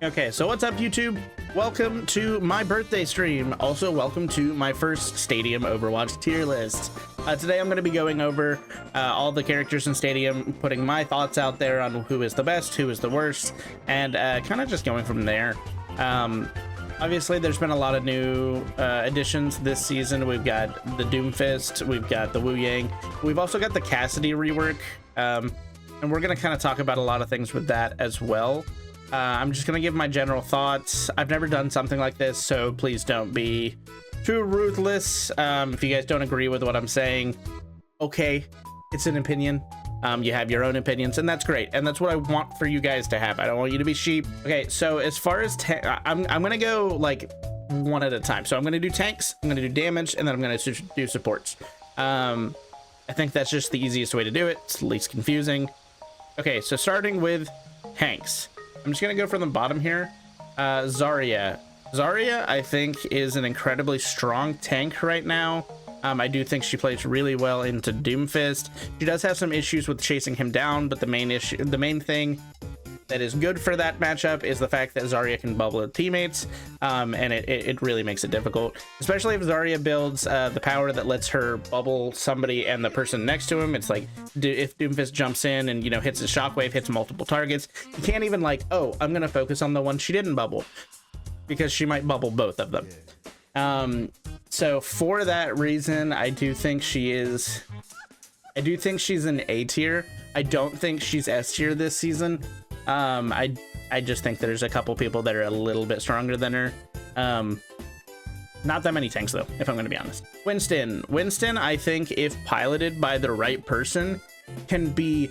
Okay, so what's up, YouTube? Welcome to my birthday stream. Also, welcome to my first Stadium Overwatch tier list. Today I'm going to be going over all the characters in Stadium, putting my thoughts out there on who is the best, who is the worst, and kind of just going from there. Obviously, there's been a lot of new additions this season. We've got the Doomfist, we've got the Wu Yang, we've also got the Cassidy rework, and we're going to kind of talk about a lot of things with that as well. I'm just gonna give my general thoughts. I've never done something like this, so please don't be too ruthless. If you guys don't agree with what I'm saying, okay, it's an opinion. You have your own opinions, and that's great, and that's what I want for you guys to have. I don't want you to be sheep. Okay, so as far as I'm gonna go like one at a time. So I'm gonna do tanks, I'm gonna do damage, and then I'm gonna do supports. I think that's just the easiest way to do it. It's the least confusing. Okay, so starting with tanks. I'm just gonna go from the bottom here. Zarya, I think, is an incredibly strong tank right now. I do think she plays really well into Doomfist. She does have some issues with chasing him down, but the main thing that is good for that matchup is the fact that Zarya can bubble her teammates, and it really makes it difficult, especially if Zarya builds the power that lets her bubble somebody and the person next to him. It's like if Doomfist jumps in and, you know, hits a shockwave, hits multiple targets, you can't even like, oh, I'm gonna focus on the one she didn't bubble, because she might bubble both of them. So for that reason, I do think she's an A tier. I don't think she's S tier this season. I just think there's a couple people that are a little bit stronger than her. Not that many tanks though, if I'm gonna be honest. Winston, I think if piloted by the right person, can be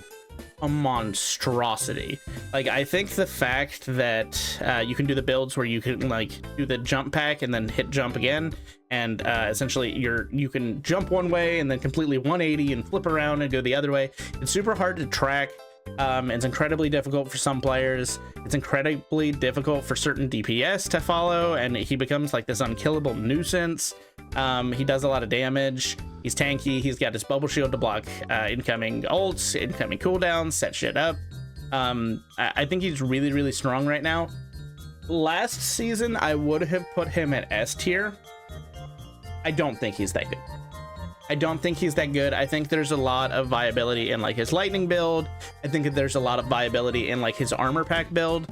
a monstrosity. Like, I think the fact that you can do the builds where you can like do the jump pack and then hit jump again, and essentially you can jump one way and then completely 180 and flip around and go the other way. It's super hard to track. It's incredibly difficult for some players. It's incredibly difficult for certain DPS to follow, and he becomes like this unkillable nuisance. He does a lot of damage. He's tanky. He's got his bubble shield to block incoming ults, incoming cooldowns, set shit up. I think he's really, really strong right now. Last season, I would have put him at S tier. I don't think he's that good. I think there's a lot of viability in like his lightning build. I think that there's a lot of viability in like his armor pack build,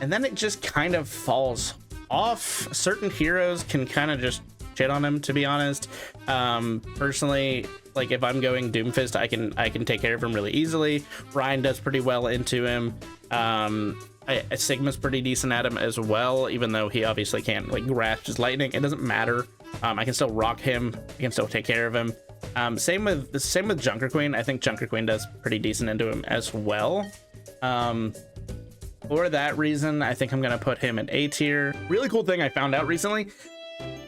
and then it just kind of falls off. Certain heroes can kind of just shit on him, to be honest. Personally, like if I'm going Doomfist, I can take care of him really easily. Ryan does pretty well into him. Sigma's pretty decent at him as well, even though he obviously can't like grasp his lightning. It doesn't matter. I can still rock him. I can still take care of him. Same with Junker Queen. I think Junker Queen does pretty decent into him as well. For that reason, I think I'm gonna put him in A tier. Really cool thing I found out recently: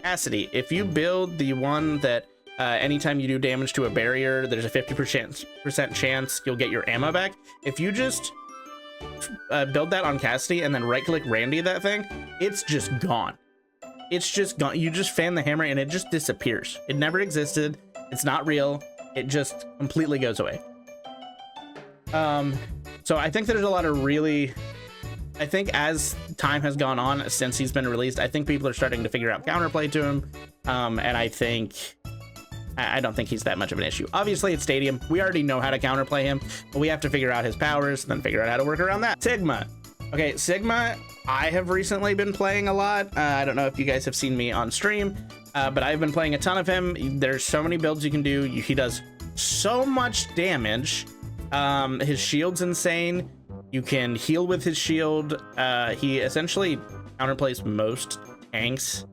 Cassidy. If you build the one that anytime you do damage to a barrier, there's a 50% chance you'll get your ammo back. If you just build that on Cassidy and then right-click Randy that thing, it's just gone. It's just gone. You just fan the hammer and it just disappears. It never existed. It's not real. It just completely goes away. So I think there's a lot of I think as time has gone on since he's been released, I think people are starting to figure out counterplay to him. And I don't think he's that much of an issue. Obviously, it's Stadium. We already know how to counterplay him, but we have to figure out his powers and then figure out how to work around that. Sigma. Okay, Sigma, I have recently been playing a lot. I don't know if you guys have seen me on stream, but I've been playing a ton of him. There's so many builds you can do. He does so much damage. His shield's insane. You can heal with his shield. He essentially counterplays most tanks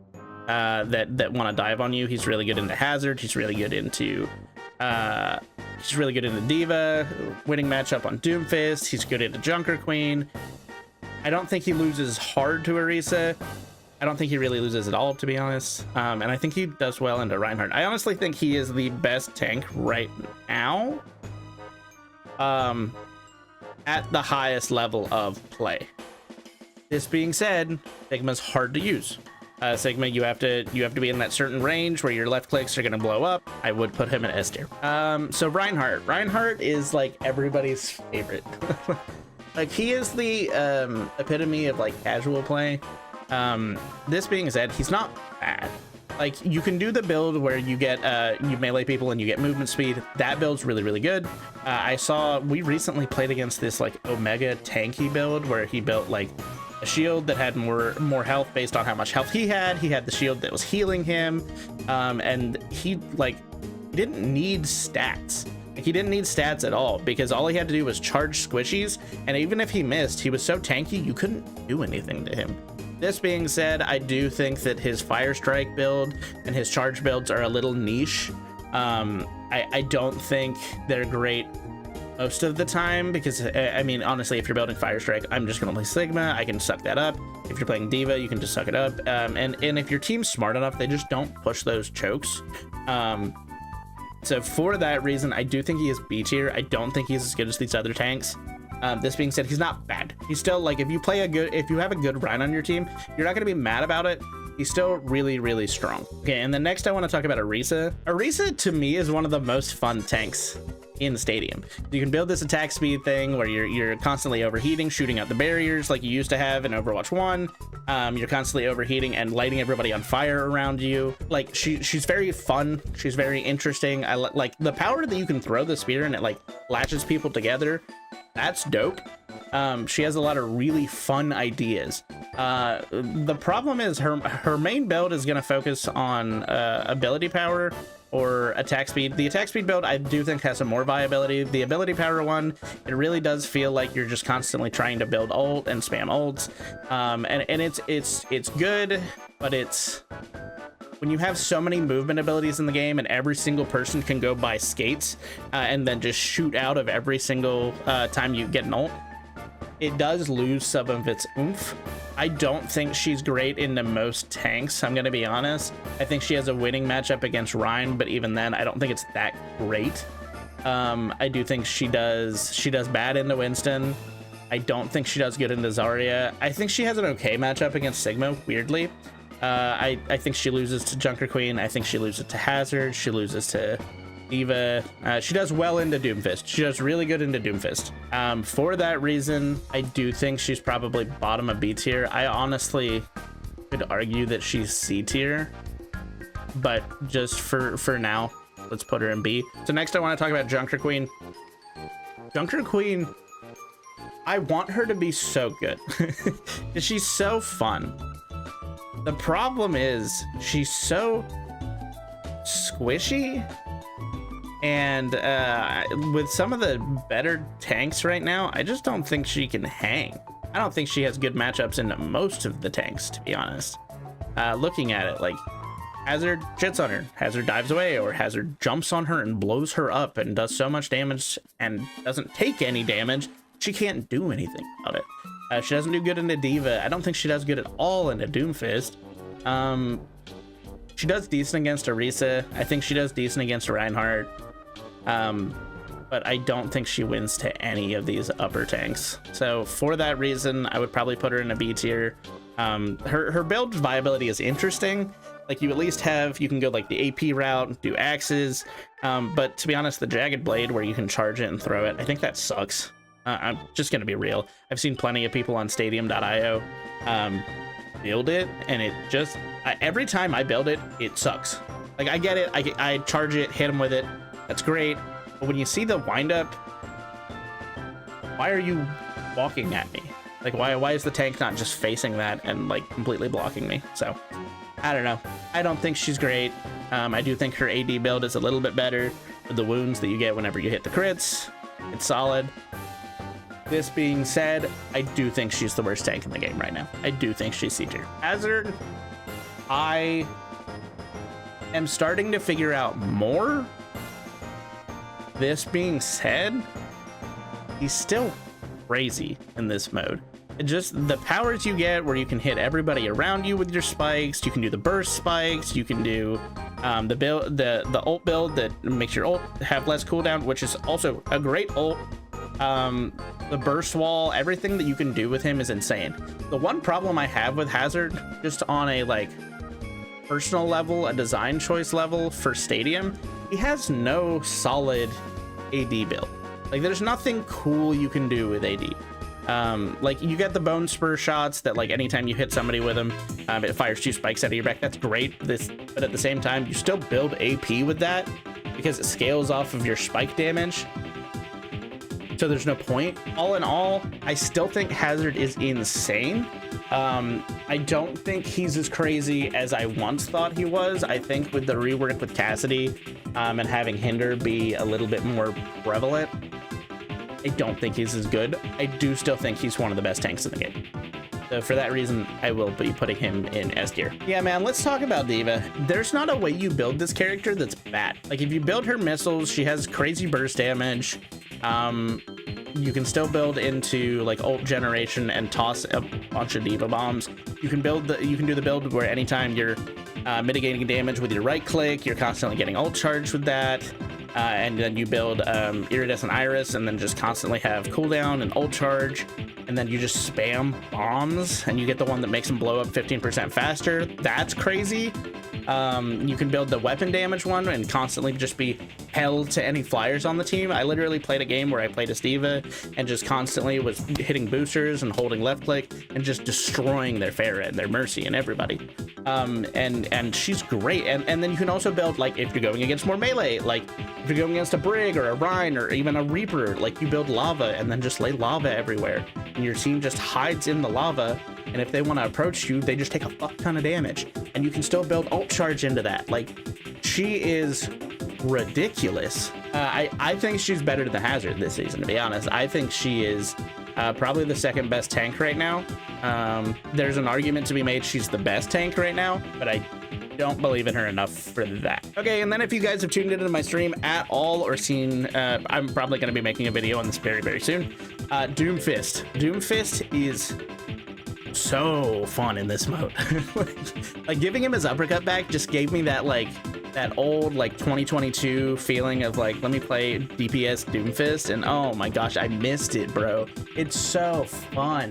that want to dive on you. He's really good into Hazard. He's really good into Diva. Winning matchup on Doomfist. He's good into Junker Queen. I don't think he loses hard to Orisa. I don't think he really loses at all, to be honest. And I think he does well into Reinhardt. I honestly think he is the best tank right now, at the highest level of play. This being said, Sigma's hard to use. Sigma, you have to be in that certain range where your left clicks are gonna blow up. I would put him in S tier. So Reinhardt is like everybody's favorite. Like, he is the epitome of like casual play. This being said, he's not bad. Like, you can do the build where you get you melee people and you get movement speed. That build's really, really good. I saw we recently played against this like Omega tanky build where he built like a shield that had more health based on how much health he had. He had the shield that was healing him, and he didn't need stats. Like, he didn't need stats at all because all he had to do was charge squishies, and even if he missed, he was so tanky you couldn't do anything to him. This being said, I do think that his Fire Strike build and his charge builds are a little niche. I don't think they're great most of the time because, I mean, honestly, if you're building Fire Strike, I'm just going to play Sigma. I can suck that up. If you're playing Diva, you can just suck it up. And if your team's smart enough, they just don't push those chokes. So for that reason, I do think he is B tier. I don't think he's as good as these other tanks. This being said, he's not bad. He's still like, if you have a good Rhine on your team, you're not going to be mad about it. He's still really, really strong. Okay, and then next I want to talk about Orisa. Orisa to me is one of the most fun tanks in Stadium. You can build this attack speed thing where you're constantly overheating, shooting out the barriers like you used to have in Overwatch 1. You're constantly overheating and lighting everybody on fire around you. Like, she's very fun. She's very interesting. I like the power that you can throw the spear and it like latches people together. That's dope. She has a lot of really fun ideas. The problem is her main build is going to focus on ability power or attack speed. The attack speed build I do think has some more viability. The ability power one, it really does feel like you're just constantly trying to build ult and spam ults. And it's good, but it's when you have so many movement abilities in the game and every single person can go buy skates and then just shoot out of every single time you get an ult, it does lose some of its oomph. I don't think she's great into most tanks, I'm gonna be honest. I think she has a winning matchup against Rhine, but even then, I don't think it's that great. I do think she does bad into Winston. I don't think she does good into Zarya. I think she has an okay matchup against Sigma, weirdly. I think she loses to Junker Queen. I think she loses to Hazard. She loses to Diva. She does well into Doomfist. She does really good into Doomfist. For that reason, I do think she's probably bottom of B tier. I honestly could argue that she's C tier, but just for now, let's put her in B. So next I want to talk about Junker Queen. Junker Queen, I want her to be so good. She's so fun. The problem is she's so squishy, and with some of the better tanks right now, I just don't think she can hang. I don't think she has good matchups into most of the tanks, to be honest. Looking at it, like, Hazard shits on her, Hazard dives away, or Hazard jumps on her and blows her up and does so much damage and doesn't take any damage, she can't do anything about it. She doesn't do good into Diva. I don't think she does good at all into Doomfist. She does decent against Orisa. I think she does decent against Reinhardt. But I don't think she wins to any of these upper tanks. So for that reason, I would probably put her in a B tier. Her build viability is interesting. Like, you at least you can go like the AP route, do axes. But to be honest, the Jagged Blade where you can charge it and throw it, I think that sucks. I'm just gonna be real. I've seen plenty of people on stadium.io build it, and it just, every time I build it, it sucks. Like, I get it, I charge it, hit him with it, that's great, but when you see the windup, why are you walking at me? Like, why is the tank not just facing that and like completely blocking me? So I don't know. I don't think she's great. I do think her AD build is a little bit better with the wounds that you get whenever you hit the crits. It's solid. This being said, I do think she's the worst tank in the game right now. I do think she's C tier. Hazard, I am starting to figure out more. This being said, he's still crazy in this mode. It just, the powers you get where you can hit everybody around you with your spikes, you can do the burst spikes, you can do the ult build that makes your ult have less cooldown, which is also a great ult. The burst wall, everything that you can do with him is insane. The one problem I have with Hazard, just on a like personal level, a design choice level for Stadium, he has no solid AD build. Like, there's nothing cool you can do with AD. Like you get the bone spur shots that like anytime you hit somebody with them, it fires 2 spikes out of your back. That's great. But at the same time, you still build AP with that because it scales off of your spike damage. So there's no point. All in all, I still think Hazard is insane. I don't think he's as crazy as I once thought he was. I think with the rework with Cassidy and having Hinder be a little bit more prevalent, I don't think he's as good. I do still think he's one of the best tanks in the game. So for that reason, I will be putting him in S tier. Yeah, man, let's talk about D.Va. There's not a way you build this character that's bad. Like if you build her missiles, she has crazy burst damage. You can still build into like ult generation and toss a bunch of D.Va bombs. You can do the build where anytime you're mitigating damage with your right click, you're constantly getting ult charged with that. And then you build Iridescent Iris and then just constantly have cooldown and ult charge. And then you just spam bombs and you get the one that makes them blow up 15% faster. That's crazy. You can build the weapon damage one and constantly just be hell to any flyers on the team. I literally played a game where I played as D.Va and just constantly was hitting boosters and holding left click and just destroying their Pharah and their Mercy and everybody. And she's great. And then you can also build, like, if you're going against more melee, like if you're going against a Brig or a Rhine or even a Reaper, like you build lava and then just lay lava everywhere and your team just hides in the lava. And if they want to approach you, they just take a fuck ton of damage. And you can still build ult charge into that. Like, she is ridiculous. I think she's better than Hazard this season, to be honest. I think she is probably the second best tank right now. There's an argument to be made she's the best tank right now, but I don't believe in her enough for that. Okay, and then if you guys have tuned into my stream at all or seen, I'm probably going to be making a video on this very, very soon. Doomfist. Doomfist is so fun in this mode. Like giving him his uppercut back just gave me that like that old like 2022 feeling of like, let me play DPS Doomfist, and oh my gosh, I missed it, bro. It's so fun.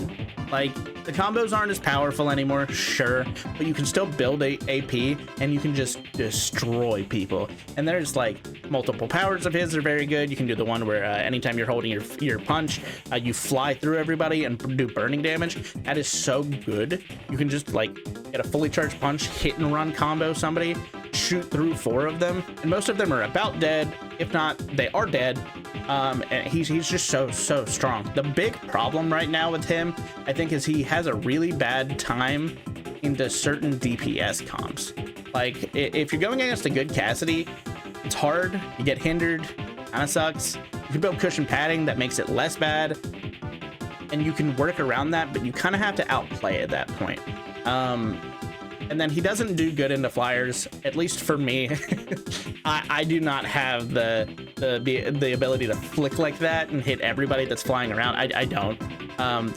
Like the combos aren't as powerful anymore, sure, but you can still build a AP and you can just destroy people. And there's like multiple powers of his are very good. You can do the one where anytime you're holding your punch, you fly through everybody and do burning damage. That is so good. You can just like get a fully charged punch, hit and run combo somebody, shoot through 4 of them, and most of them are about dead. If not, they are dead. And he's just so strong. The big problem right now with him, I think, is he has a really bad time into certain DPS comps. Like if you're going against a good Cassidy, it's hard. You get hindered, kind of sucks. You can build cushion padding that makes it less bad, and you can work around that, but you kind of have to outplay at that point. And then he doesn't do good into flyers, at least for me. I do not have the ability to flick like that and hit everybody that's flying around. I don't.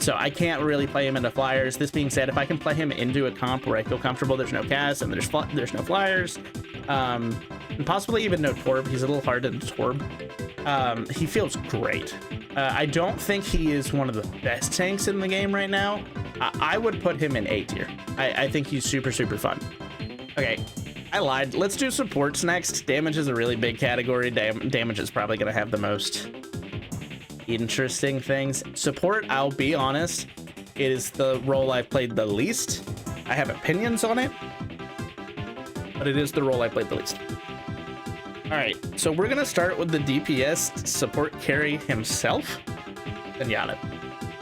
So I can't really play him into flyers. This being said, if I can play him into a comp where I feel comfortable, there's no cast and there's no flyers, and possibly even no Torb. He's a little hard to Torb. He feels great. I don't think he is one of the best tanks in the game right now. I would put him in A tier. I think he's super fun. Okay, I lied. Let's do supports next. Damage is a really big category. Damage is probably going to have the most interesting things. Support, I'll be honest, it is the role I've played the least. I have opinions on it, but it is the role I played the least. All right, so we're going to start with the DPS support carry himself, Zenyatta.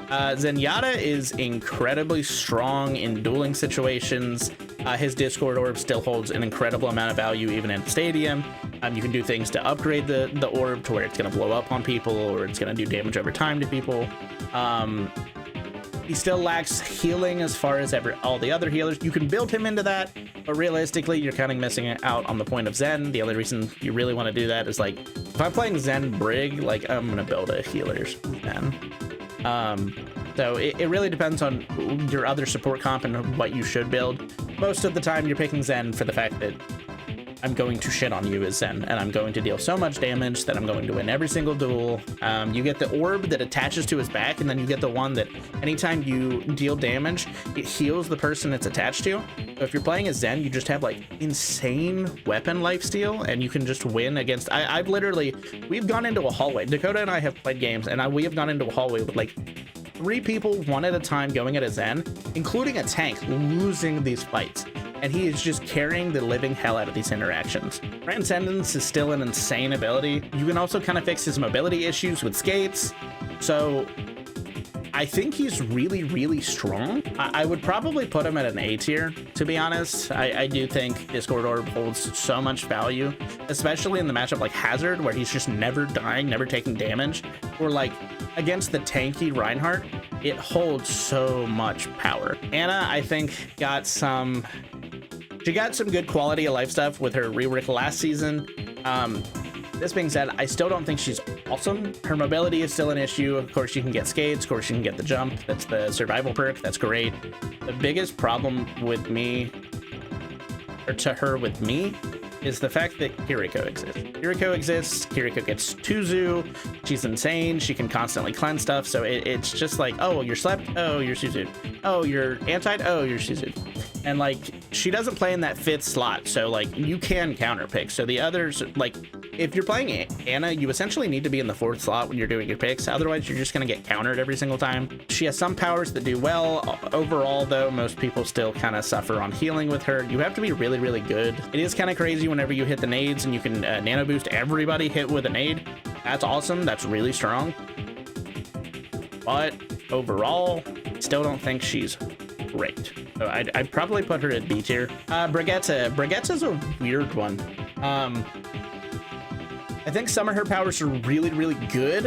Zenyatta is incredibly strong in dueling situations. His Discord orb still holds an incredible amount of value even in Stadium. You can do things to upgrade the orb to where it's going to blow up on people or it's going to do damage over time to people. He still lacks healing as far as all the other healers. You can build him into that, but realistically, you're kind of missing out on the point of Zen. The only reason you really want to do that is like, if I'm playing Zen Brig, like I'm going to build a healer's Zen. So it really depends on your other support comp and what you should build. Most of the time you're picking Zen for the fact that I'm going to shit on you as Zen, and I'm going to deal so much damage that I'm going to win every single duel. You get the orb that attaches to his back, and then you get the one that anytime you deal damage, it heals the person it's attached to. So if you're playing as Zen, you just have like insane weapon lifesteal, and you can just win against. We've gone into a hallway. Dakota and I have played games, and we have gone into a hallway with like 3 people one at a time going at a Zen, including a tank, losing these fights. And he is just carrying the living hell out of these interactions. Transcendence is still an insane ability. You can also kind of fix his mobility issues with skates. So I think he's really, really strong. I would probably put him at an A tier, to be honest. I do think Discord Orb holds so much value, especially in the matchup like Hazard, where he's just never dying, never taking damage, or like against the tanky Reinhardt, it holds so much power. Anna, I think, she got some good quality of life stuff with her rework last season. This being said, I still don't think she's awesome. Her mobility is still an issue. Of course, you can get skates. Of course, you can get the jump. That's the survival perk. That's great. The biggest problem with me, or to her with me, is the fact that Kiriko exists. Kiriko gets Tuzu. She's insane. She can constantly cleanse stuff. So it's just like, oh, you're slept. Oh, you're Suzu. Oh, you're anti. Oh, you're Suzu. And like, she doesn't play in that 5th slot. So like, you can counter pick. So the others, like, if you're playing Anna, you essentially need to be in the 4th slot when you're doing your picks. Otherwise, you're just going to get countered every single time. She has some powers that do well. Overall, though, most people still kind of suffer on healing with her. You have to be really, really good. It is kind of crazy whenever you hit the nades and you can nano boost everybody hit with a nade. That's awesome. That's really strong. But overall, still don't think she's great. So I'd probably put her at B tier. Brigette's a weird one. I think some of her powers are really, really good.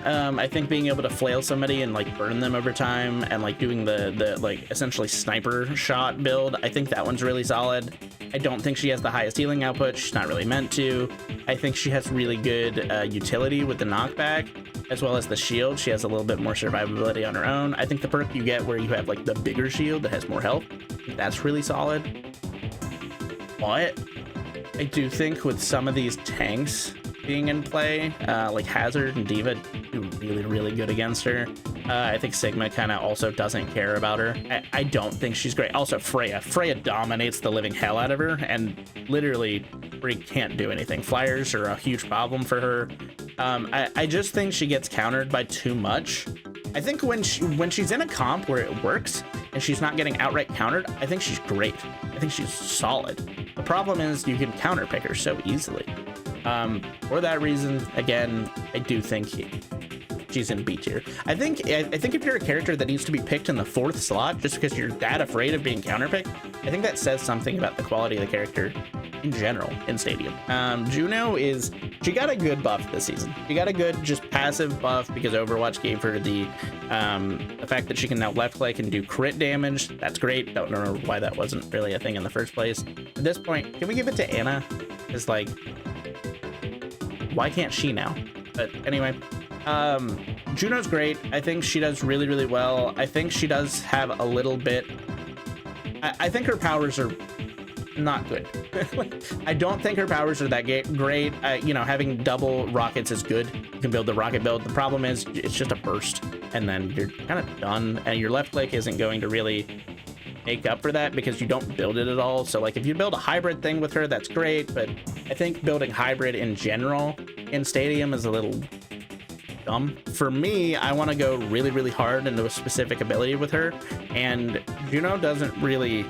I think being able to flail somebody and like burn them over time and like doing the like essentially sniper shot build, I think that one's really solid. I don't think she has the highest healing output. She's not really meant to. I think she has really good utility with the knockback as well as the shield. She has a little bit more survivability on her own. I think the perk you get where you have like the bigger shield that has more health, that's really solid. But I do think with some of these tanks being in play, like Hazard and Diva do really, really good against her. I think Sigma kind of also doesn't care about her. I don't think she's great. Also, Freya dominates the living hell out of her, and literally Brie can't do anything. Flyers are a huge problem for her. I just think she gets countered by too much. I think when she's in a comp where it works and she's not getting outright countered, I think she's great. I think she's solid. The problem is you can counter pick her so easily. For that reason, again, I do think she's in B tier. I think if you're a character that needs to be picked in the 4th slot just because you're that afraid of being counterpicked, I think that says something about the quality of the character in general in Stadium. Juno she got a good buff this season. She got a good just passive buff because Overwatch gave her the fact that she can now left click and do crit damage. That's great. Don't know why that wasn't really a thing in the first place. At this point, can we give it to Anna? It's like, why can't she now? But anyway, Juno's great. I think she does really, really well. I think she does have a little bit, I think her powers are not good. I don't think her powers are that great. You know, having double rockets is good. You can build the rocket build. The problem is it's just a burst and then you're kind of done, and your left click isn't going to really make up for that because you don't build it at all. So like if you build a hybrid thing with her, that's great, but I think building hybrid in general in Stadium is a little dumb. For me, I want to go really, really hard into a specific ability with her, and Juno doesn't really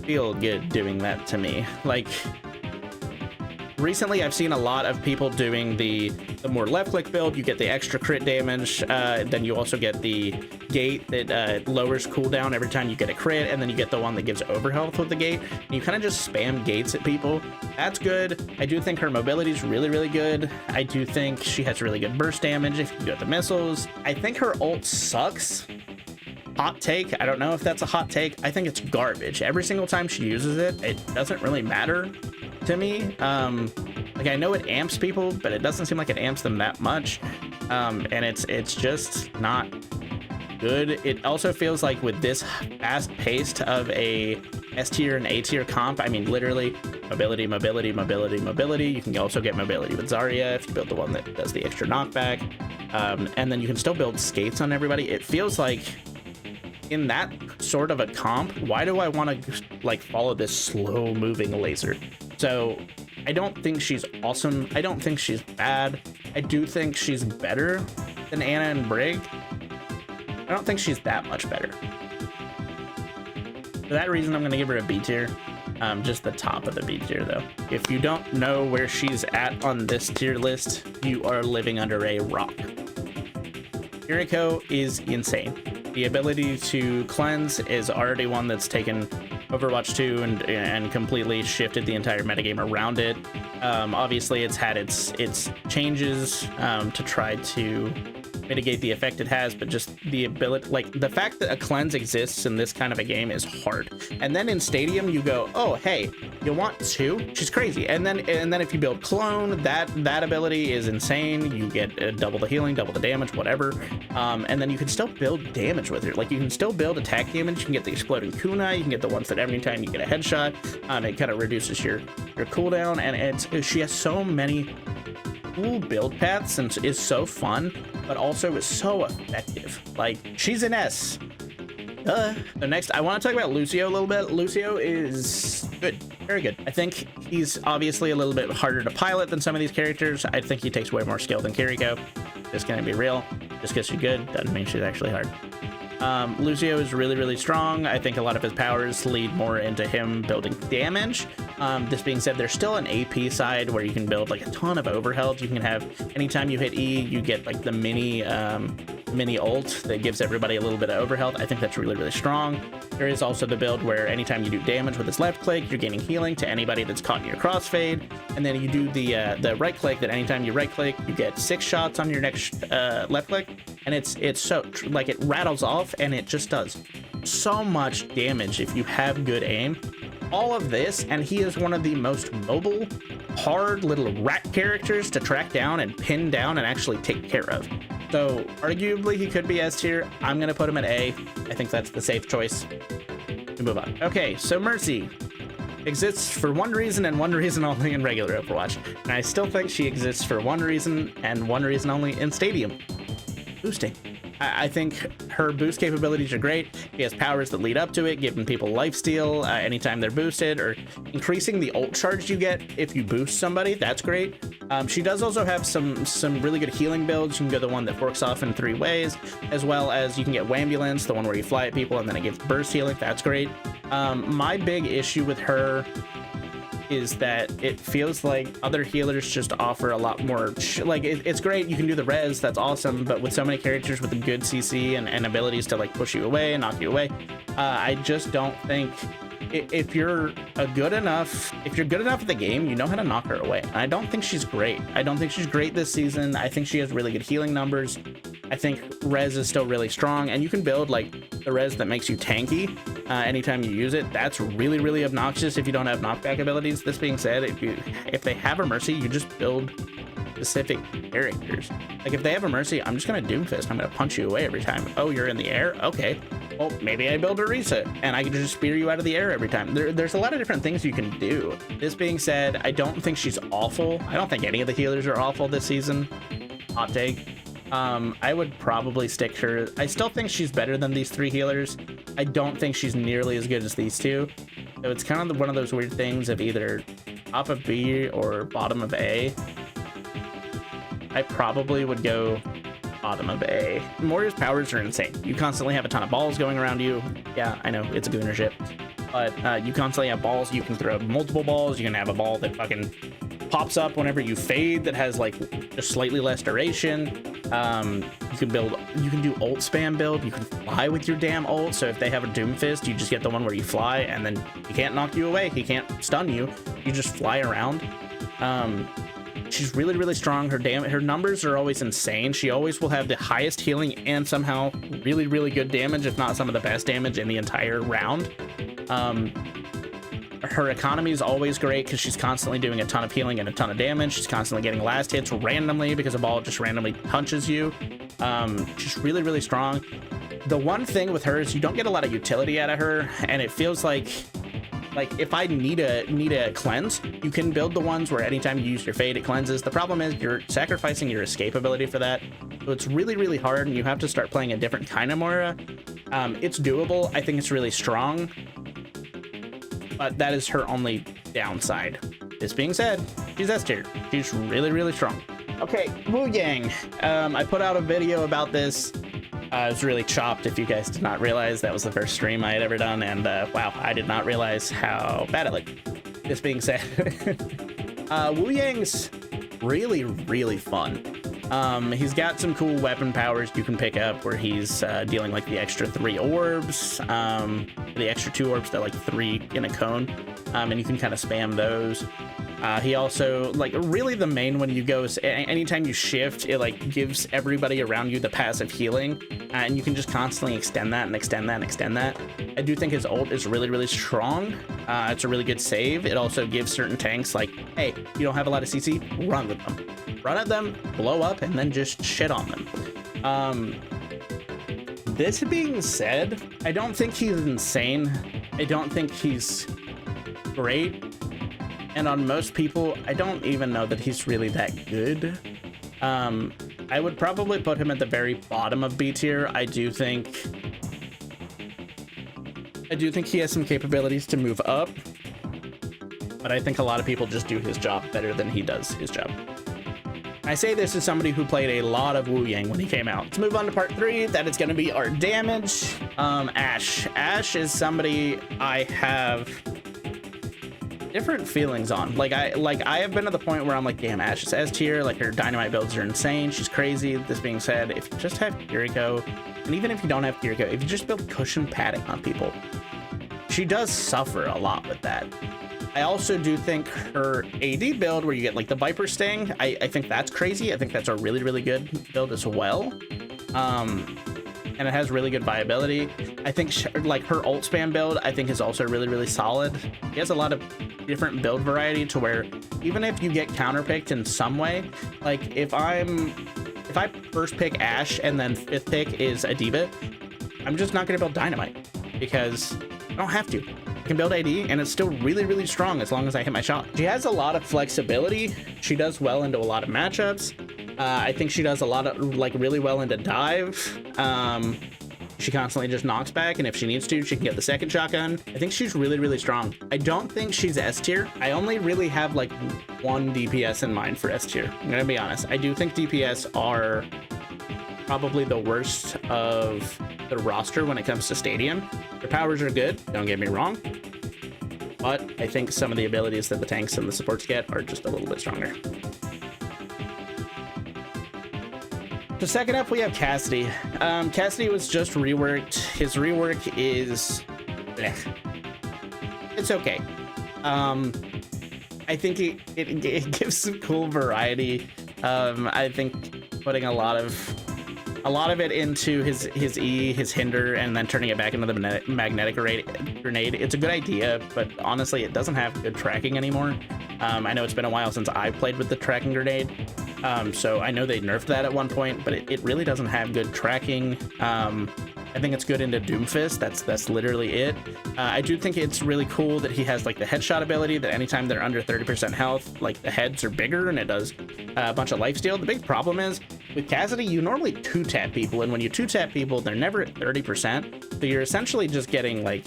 feel good doing that to me. Like recently I've seen a lot of people doing the more left click build. You get the extra crit damage, then you also get the gate that lowers cooldown every time you get a crit, and then you get the one that gives overhealth with the gate, and you kind of just spam gates at people. That's good. I do think her mobility is really, really good. I do think she has really good burst damage if you get the missiles. I think her ult sucks. Hot take, I don't know if that's a hot take. I think it's garbage. Every single time she uses it, it doesn't really matter to me. Like I know it amps people, but it doesn't seem like it amps them that much. And it's just not good. It also feels like with this fast paced of a S tier and A tier comp, I mean literally mobility, mobility, mobility, mobility. You can also get mobility with Zarya if you build the one that does the extra knockback. And then you can still build skates on everybody. It feels like in that sort of a comp, why do I want to like follow this slow moving laser? So I don't think she's awesome. I don't think she's bad. I do think she's better than Anna and Brig. I don't think she's that much better. For that reason, I'm going to give her a B tier. Just the top of the B tier, though. If you don't know where she's at on this tier list, you are living under a rock. Kiriko is insane. The ability to cleanse is already one that's taken Overwatch 2 and completely shifted the entire metagame around it. Obviously, it's had its changes to try to mitigate the effect it has, but just the ability, like the fact that a cleanse exists in this kind of a game is hard. And then in Stadium, you go, oh hey, you want 2? She's crazy. And then if you build Clone, that ability is insane. You get double the healing, double the damage, whatever. And then you can still build damage with her. Like you can still build attack damage. You can get the exploding kunai. You can get the ones that every time you get a headshot, it kind of reduces your cooldown. And she has so many cool build paths and is so fun, but also is so effective. Like, she's an S. So next, I want to talk about Lucio a little bit. Lucio is good, very good. I think he's obviously a little bit harder to pilot than some of these characters. I think he takes way more skill than Kiriko. Just gonna be real. Just because she's good doesn't mean she's actually hard. Lucio is really, really strong. I think a lot of his powers lead more into him building damage. This being said, there's still an AP side where you can build like a ton of overhealth. You can have, anytime you hit E, you get like the mini ult that gives everybody a little bit of overhealth. I think that's really, really strong. There is also the build where anytime you do damage with his left click, you're gaining healing to anybody that's caught in your crossfade. And then you do the right click, that anytime you right click, you get 6 shots on your next left click. And it's so, like, it rattles off and it just does so much damage if you have good aim. All of this, and he is one of the most mobile, hard little rat characters to track down and pin down and actually take care of. So arguably he could be S tier. I'm gonna put him at A. I think that's the safe choice. We move on. Okay, so Mercy exists for one reason and one reason only in regular Overwatch. And I still think she exists for one reason and one reason only in Stadium. Boosting. I think her boost capabilities are great. She has powers that lead up to it, giving people lifesteal anytime they're boosted, or increasing the ult charge you get if you boost somebody. That's great. She does also have some really good healing builds. You can go the one that forks off in 3 ways, as well as you can get Wambulance, the one where you fly at people and then it gives burst healing. That's great. My big issue with her is that it feels like other healers just offer a lot more like it's great, you can do the res, that's awesome, but with so many characters with a good CC and abilities to like push you away and knock you away, I just don't think if you're good enough at the game, you know how to knock her away. And I don't think she's great. I don't think she's great this season. I think she has really good healing numbers. I think res is still really strong, and you can build like the res that makes you tanky anytime you use it. That's really, really obnoxious if you don't have knockback abilities. This being said, if they have a Mercy, you just build specific characters. Like if they have a Mercy, I'm just gonna Doomfist. I'm gonna punch you away every time. Oh, you're in the air? Okay. Well, maybe I build a Risa and I can just spear you out of the air every time. There's a lot of different things you can do. This being said, I don't think she's awful. I don't think any of the healers are awful this season. Hot take. I would probably stick her. I still think she's better than these 3 healers. I don't think she's nearly as good as these 2. So it's kind of one of those weird things of either top of B or bottom of A. I probably would go bottom of A. Warrior's powers are insane. You constantly have a ton of balls going around you. Yeah, I know, it's a gooner ship. But you constantly have balls. You can throw multiple balls. You can have a ball that fucking pops up whenever you fade that has like just slightly less duration. You can do ult spam build. You can fly with your damn ult. So if they have a Doomfist, you just get the one where you fly and then he can't knock you away. He can't stun you. You just fly around. She's really, really strong. Her numbers are always insane. She always will have the highest healing and somehow really, really good damage, if not some of the best damage in the entire round. Her economy is always great because she's constantly doing a ton of healing and a ton of damage. She's constantly getting last hits randomly because a ball just randomly punches you. She's really, really strong. The one thing with her is you don't get a lot of utility out of her, and it feels like if I need a cleanse, you can build the ones where anytime you use your fade, it cleanses. The problem is you're sacrificing your escape ability for that. So it's really, really hard, and you have to start playing a different kind of Moira. It's doable. I think it's really strong, but that is her only downside. This being said, she's S tier. She's really, really strong. Okay, Wu Yang. I put out a video about this. I was really chopped if you guys did not realize that was the first stream I had ever done, and wow, I did not realize how bad it looked. This being said, Wu Yang's really fun. He's got some cool weapon powers you can pick up where he's dealing like the extra 3 orbs, the extra 2 orbs, they're like 3 in a cone, and you can kind of spam those. He also, like, really the main one you go is anytime you shift, it like gives everybody around you the passive healing, and you can just constantly extend that and extend that and extend that. I do think his ult is really strong. It's a really good save. It also gives certain tanks like, hey, you don't have a lot of CC, run with them. Run at them, blow up, and then just shit on them. This being said, I don't think he's insane. I don't think he's great. And on most people, I don't even know that he's really that good. I would probably put him at the very bottom of B tier. I do think he has some capabilities to move up, but I think a lot of people just do his job better than he does his job. I say this as somebody who played a lot of Wu Yang when he came out. Let's move on to part 3. That is going to be our damage. Ashe. Ashe is somebody I have different feelings on. Like I have been to the point where I'm like, damn, Ashe is S tier. Like, her dynamite builds are insane. She's crazy. This being said, if you just have Kiriko, and even if you don't have Kiriko, if you just build cushion padding on people, she does suffer a lot with that. I also do think her AD build, where you get like the Viper Sting, I think that's crazy. I think that's a really good build as well. And it has really good viability. I think like her ult spam build, I think is also really solid. He has a lot of different build variety to where even if you get counterpicked in some way, like if I first pick Ashe and then 5th pick is a D.Va, I'm just not gonna build dynamite because I don't have to. I can build AD and it's still really strong as long as I hit my shot. She has a lot of flexibility. She does well into a lot of matchups. I think she does a lot of like really well into dive. She constantly just knocks back, and if she needs to, she can get the second shotgun. I think she's really strong. I don't think she's S tier. I only really have like one DPS in mind for S tier. I'm gonna be honest. I do think DPS are probably the worst of the roster when it comes to Stadium. Their powers are good, don't get me wrong, but I think some of the abilities that the tanks and the supports get are just a little bit stronger. So second up, we have Cassidy. Cassidy was just reworked. His rework is it's okay. I think it gives some cool variety. I think putting a lot of it into his E, his hinder, and then turning it back into the magnetic grenade. It's a good idea, but honestly, it doesn't have good tracking anymore. I know it's been a while since I played with the tracking grenade. So I know they nerfed that at one point, but it really doesn't have good tracking. I think it's good into Doomfist. That's literally it. I do think it's really cool that he has like the headshot ability, that anytime they're under 30% health, like the heads are bigger and it does a bunch of lifesteal. The big problem is with Cassidy, you normally 2-tap people, and when you 2-tap people, they're never at 30%. So you're essentially just getting like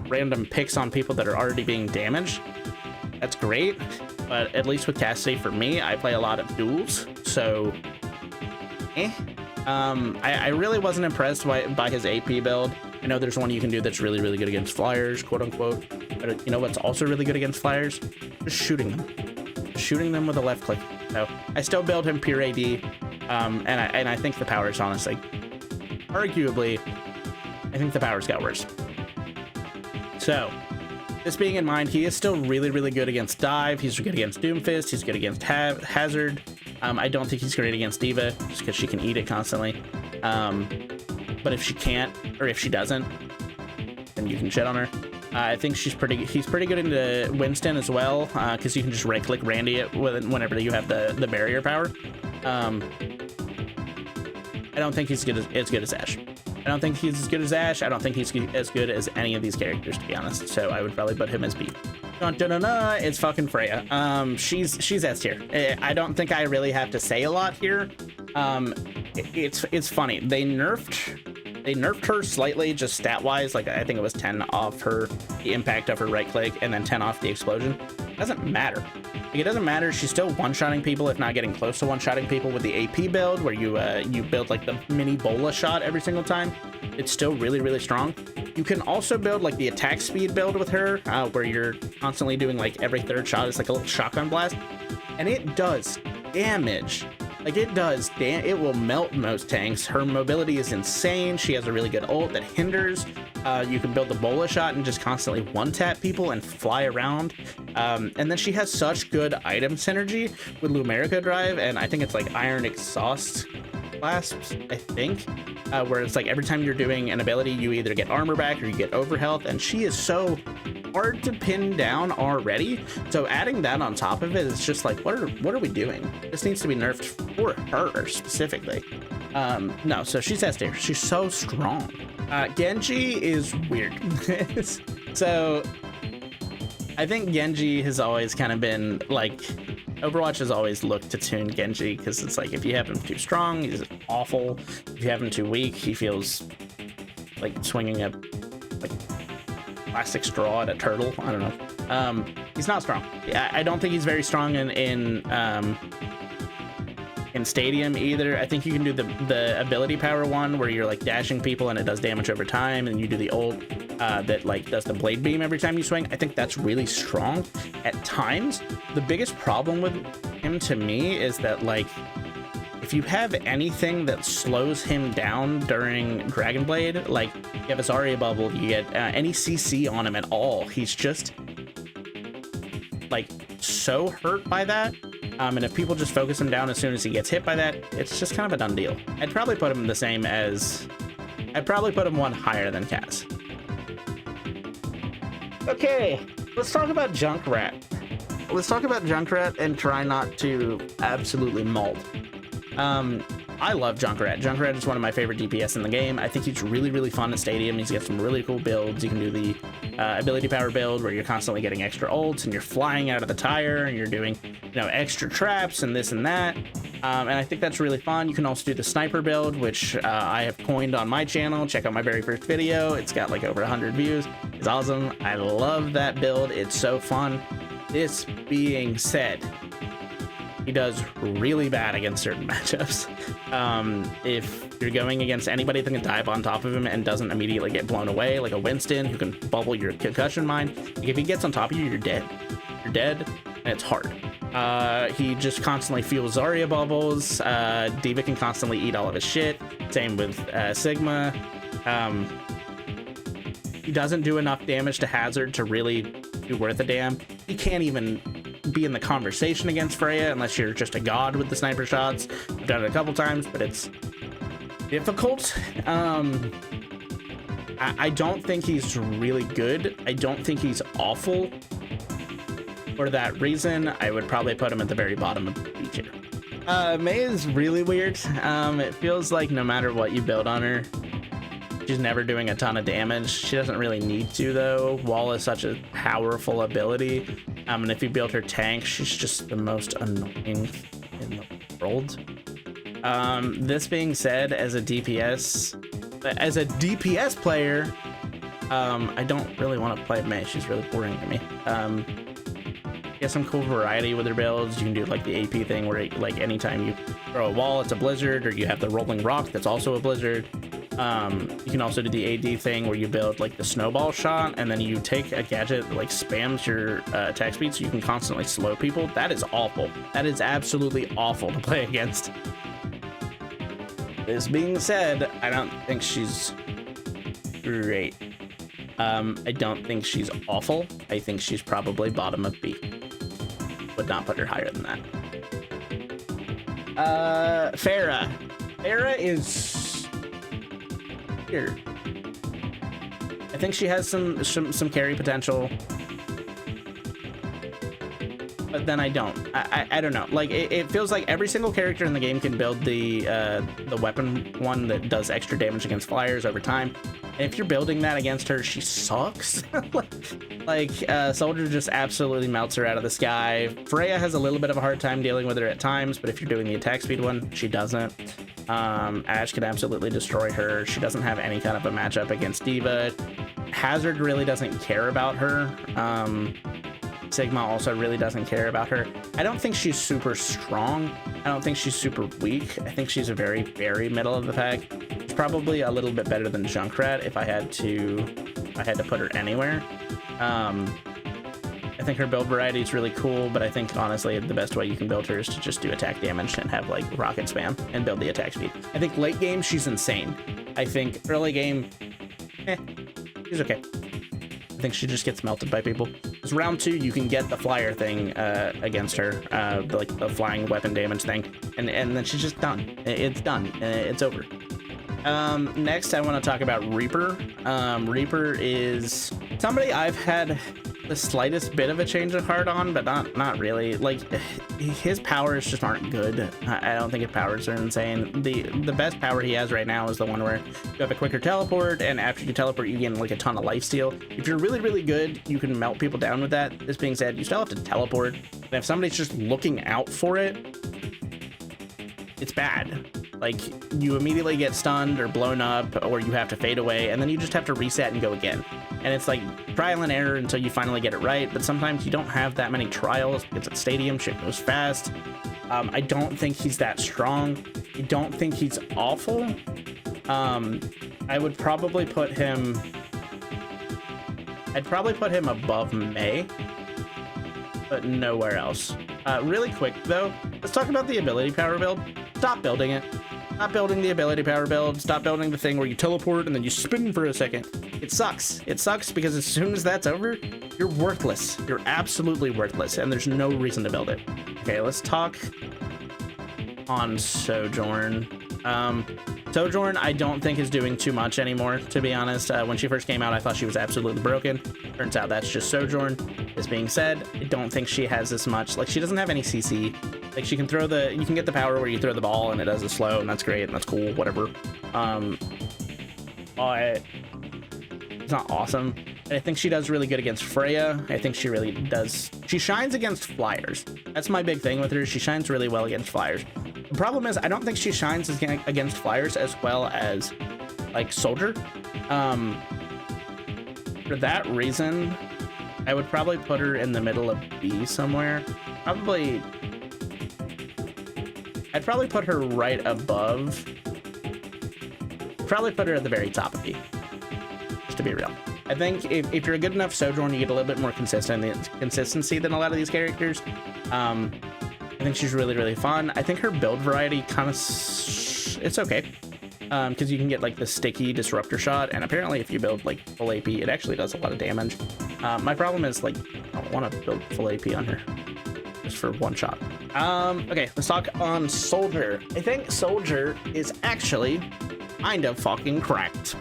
random picks on people that are already being damaged. That's great, but at least with Cassidy, for me, I play a lot of duels, so I really wasn't impressed by his AP build. I know there's one you can do that's really good against flyers, quote unquote, but you know what's also really good against flyers? Just shooting them with a left click. So I still build him pure AD, and I think the powers, honestly, arguably, I think the powers got worse. So this being in mind, he is still really good against dive. He's good against Doomfist. He's good against hazard. I don't think he's great against D.Va just because she can eat it constantly. But if she can't, or if she doesn't, then you can shit on her. I think he's pretty good into Winston as well, because you can just right click Randy it whenever you have the barrier power. I don't think he's as good as Ashe. I don't think he's as good as Ashe. I don't think he's as good as any of these characters, to be honest. So I would probably put him as B. It's fucking Freya. She's S tier. I don't think I really have to say a lot here. It's funny. They nerfed her slightly, just stat wise. Like I think it was 10 off the impact of her right click, and then 10 off the explosion. Doesn't matter. Like, it doesn't matter. She's still one-shotting people, if not getting close to one-shotting people with the AP build, where you build like the mini bola shot every single time. It's still really, really strong. You can also build like the attack speed build with her, where you're constantly doing like every third shot is like a little shotgun blast, and it does damage. Like, it does, it will melt most tanks. Her mobility is insane. She has a really good ult that hinders. You can build the bola shot and just constantly one-tap people and fly around. And then she has such good item synergy with Lumerica Drive, and I think it's like Iron Exhaust clasps, I think, where it's like every time you're doing an ability, you either get armor back or you get overhealth, and she is so hard to pin down already. So adding that on top of it is just like, what are we doing? This needs to be nerfed for her specifically. No, so she's S tier. She's so strong. Genji is weird. So I think Genji has always kind of been like, Overwatch has always looked to tune Genji, because it's like, if you have him too strong, he's awful. If you have him too weak, he feels like swinging a like plastic straw at a turtle. I don't know. He's not strong. I don't think he's very strong in Stadium either. I think you can do the ability power one, where you're like dashing people and it does damage over time, and you do the ult that like does the blade beam every time you swing. I think that's really strong at times. The biggest problem with him to me is that, like, if you have anything that slows him down during Dragon Blade, like you have a Zarya bubble, you get any CC on him at all, he's just like so hurt by that. And if people just focus him down as soon as he gets hit by that, it's just kind of a done deal. I'd probably put him the same as, I'd probably put him one higher than Cass. Okay, let's talk about Junkrat. Let's talk about Junkrat and try not to absolutely maul. I love Junkrat. Junkrat is one of my favorite DPS in the game. I think he's really, really fun in Stadium. He's got some really cool builds. You can do the ability power build, where you're constantly getting extra ults and you're flying out of the tire and you're doing, you know, extra traps and this and that. And I think that's really fun. You can also do the sniper build, which I have coined on my channel. Check out my very first video. It's got like over 100 views. It's awesome. I love that build. It's so fun. This being said, he does really bad against certain matchups. If you're going against anybody that can dive on top of him and doesn't immediately get blown away, like a Winston who can bubble your concussion mine, like if he gets on top of you, you're dead. You're dead, and it's hard. He just constantly fuels Zarya bubbles. D.Va can constantly eat all of his shit. Same with Sigma. He doesn't do enough damage to Hazard to really be worth a damn. He can't even be in the conversation against Freya unless you're just a god with the sniper shots. I've done it a couple times, but it's difficult. I don't think he's really good. I don't think he's awful. For that reason, I would probably put him at the very bottom of the B tier. Mei is really weird. It feels like no matter what you build on her, she's never doing a ton of damage. She doesn't really need to, though. Wall is such a powerful ability. And if you build her tank, she's just the most annoying in the world. This being said, as a DPS player, I don't really want to play Mei. She's really boring to me. She has some cool variety with her builds. You can do like the AP thing, where like anytime you throw a wall, it's a blizzard, or you have the rolling rock that's also a blizzard. You can also do the AD thing, where you build like the snowball shot, and then you take a gadget that like spams your attack speed, so you can constantly slow people. That is awful. That is absolutely awful to play against. This being said, I don't think she's great. I don't think she's awful. I think she's probably bottom of B. Would not put her higher than that. Pharah. Pharah is weird. I think she has some carry potential, but then I don't. I don't know. Like it feels like every single character in the game can build the weapon one that does extra damage against flyers over time. And if you're building that against her, she sucks. Soldier just absolutely melts her out of the sky. Freya has a little bit of a hard time dealing with her at times, but if you're doing the attack speed one, she doesn't. Ashe can absolutely destroy her. She doesn't have any kind of a matchup against D.Va. Hazard really doesn't care about her. Sigma also really doesn't care about her. I don't think she's super strong. I don't think she's super weak. I think she's a very, very middle of the pack. She's probably a little bit better than Junkrat if I had to put her anywhere. I think her build variety is really cool, but I think honestly the best way you can build her is to just do attack damage and have like rocket spam and build the attack speed. I think late game she's insane. I think early game, she's okay. I think she just gets melted by people. Because round 2 you can get the flyer thing against her, like the flying weapon damage thing, and then she's just done. It's done. It's over. Next I want to talk about Reaper. Reaper is somebody I've had the slightest bit of a change of heart on, but not really. Like, his powers just aren't good. I don't think his powers are insane. The best power he has right now is the one where you have a quicker teleport, and after you teleport you gain like a ton of lifesteal. If you're really, really good, you can melt people down with that. This being said, you still have to teleport, and if somebody's just looking out for it, it's bad. Like, you immediately get stunned or blown up, or you have to fade away, and then you just have to reset and go again. And it's like trial and error until you finally get it right, but sometimes you don't have that many trials because at Stadium shit goes fast. I don't think he's that strong. I don't think he's awful. I would probably put him... I'd probably put him above May, but nowhere else. Really quick though, let's talk about the ability power build. Stop building it. Stop building the ability power build. Stop building the thing where you teleport and then you spin for a second. It sucks. It sucks because as soon as that's over, you're worthless. You're absolutely worthless, and there's no reason to build it. Okay, let's talk on Sojourn. Sojourn, I don't think is doing too much anymore, to be honest. When she first came out, I thought she was absolutely broken. Turns out that's just Sojourn. This being said, I don't think she has as much. Like, she doesn't have any CC. Like, she can throw you can get the power where you throw the ball and it does a slow, and that's great and that's cool, whatever. But it's not awesome. And I think she does really good against Freya. I think she really does. She shines against flyers. That's my big thing with her. She shines really well against flyers. The problem is I don't think she shines against flyers as well as like Soldier. For that reason, I would probably put her in the middle of B somewhere. I'd probably put her right above. Probably put her at the very top of B, just to be real. I think if you're a good enough Sojourn, you get a little bit more consistency than a lot of these characters. I think she's really, really fun. I think her build variety kind of, it's okay. Because you can get like the sticky disruptor shot, and apparently if you build like full AP, it actually does a lot of damage. My problem is like, I don't want to build full AP on her just for one shot. Okay, let's talk on Soldier. I think Soldier is actually kind of fucking cracked.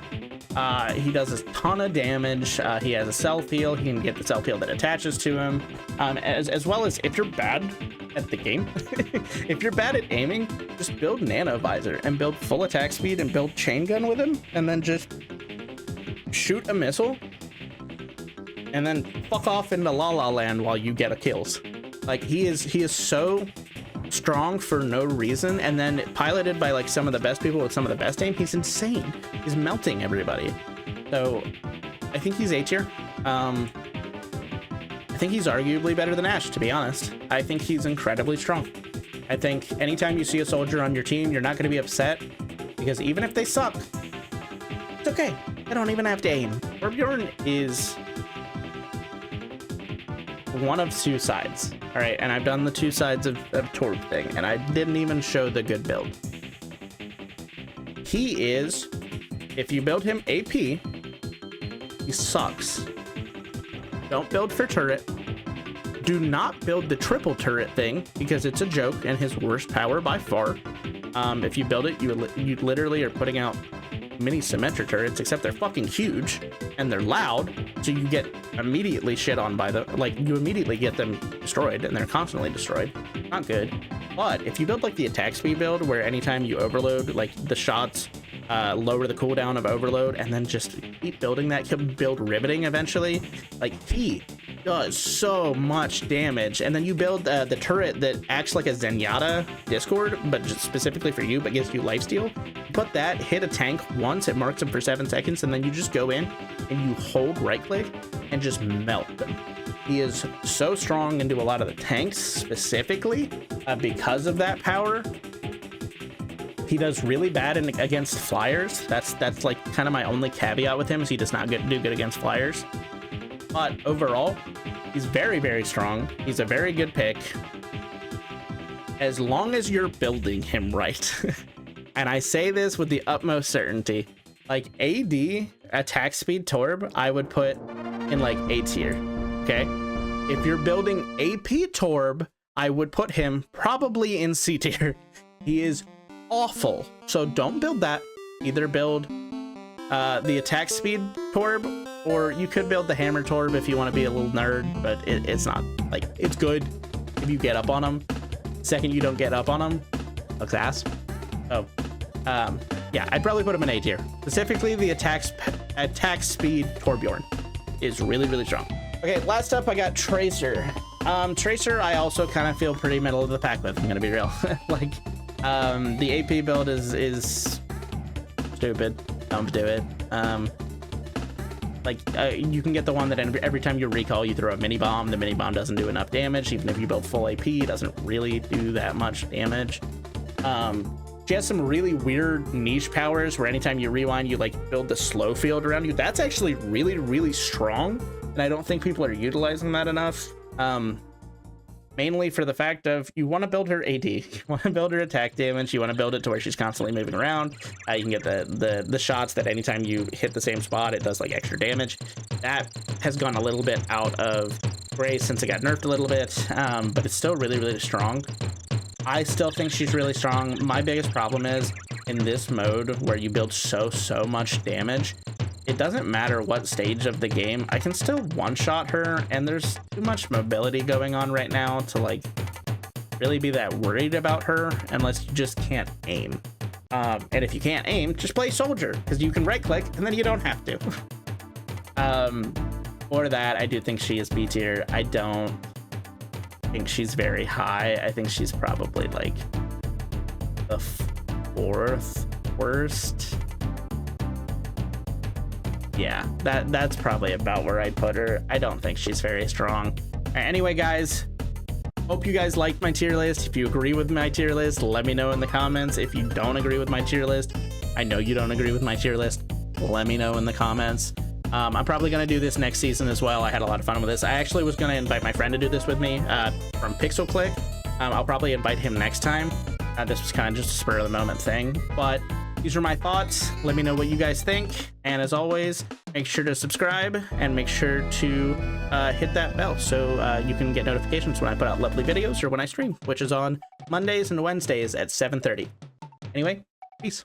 He does a ton of damage. He has a self heal. He can get the self heal that attaches to him. As well as if you're bad at the game, if you're bad at aiming, just build Nano Visor and build full attack speed and build chain gun with him, and then just shoot a missile and then fuck off into La La Land while you get a kills. Like, he is so strong for no reason, and then piloted by like some of the best people with some of the best aim. He's insane. He's melting everybody. So I think he's A tier. I think he's arguably better than Ashe, to be honest. I think he's incredibly strong. I think anytime you see a Soldier on your team, you're not going to be upset, because even if they suck, it's okay. I don't even have to aim. Torbjorn is one of two sides. All right, and I've done the two sides of Torb thing, and I didn't even show the good build. He is, if you build him AP, he sucks. Don't build for turret. Do not build the triple turret thing, because it's a joke and his worst power by far. If you build it, you literally are putting out mini symmetric turrets, except they're fucking huge and they're loud, so you get immediately shit on by them. Like, you immediately get them destroyed, and they're constantly destroyed. Not good. But if you build like the attack speed build, where anytime you overload, like the shots lower the cooldown of overload, and then just keep building that, build riveting eventually, like, he does so much damage. And then you build the turret that acts like a Zenyatta Discord, but just specifically for you, but gives you lifesteal. Put that, hit a tank once, it marks them for 7 seconds, and then you just go in and you hold right click and just melt them. He is so strong into a lot of the tanks specifically because of that power. He does really bad against flyers. That's like kind of my only caveat with him, is he does not do good against flyers. But overall, he's very, very strong. He's a very good pick as long as you're building him right. And I say this with the utmost certainty. Like AD attack speed Torb, I would put in like A tier. Okay, if you're building AP Torb, I would put him probably in C tier. He is awful, so don't build that. Either build the attack speed Torb, or you could build the hammer Torb if you want to be a little nerd, but it's not, like, it's good if you get up on him. Second you don't get up on him, looks ass. Oh, yeah, I'd probably put him in A tier. Specifically, the attack speed Torbjorn is really, really strong. Okay, last up I got Tracer. Tracer I also kind of feel pretty middle of the pack with, I'm gonna be real. Like, the AP build is stupid. Don't do it. You can get the one that every time you recall you throw a mini bomb. The mini bomb doesn't do enough damage. Even if you build full AP, it doesn't really do that much damage. She has some really weird niche powers where anytime you rewind, you like build the slow field around you. That's actually really, really strong, and I don't think people are utilizing that enough. Mainly for the fact of you want to build her AD, you want to build her attack damage, you want to build it to where she's constantly moving around. You can get the shots that anytime you hit the same spot, it does like extra damage. That has gone a little bit out of grace since it got nerfed a little bit, but it's still really, really strong. I still think she's really strong. My biggest problem is in this mode where you build so much damage, it doesn't matter what stage of the game, I can still one-shot her, and there's too much mobility going on right now to like really be that worried about her unless you just can't aim. And if you can't aim, just play soldier, because you can right click and then you don't have to. For that, I do think she is B tier. I don't think she's very high. I think she's probably like the 4th worst. Yeah, that's probably about where I'd put her. I don't think she's very strong. All right, anyway, guys, hope you guys liked my tier list. If you agree with my tier list, let me know in the comments. If you don't agree with my tier list, I know you don't agree with my tier list, let me know in the comments. I'm probably going to do this next season as well. I had a lot of fun with this. I actually was going to invite my friend to do this with me from Pixel Click. I'll probably invite him next time. This was kind of just a spur of the moment thing, but these are my thoughts. Let me know what you guys think. And as always, make sure to subscribe and make sure to hit that bell so you can get notifications when I put out lovely videos or when I stream, which is on Mondays and Wednesdays at 7:30. Anyway, peace.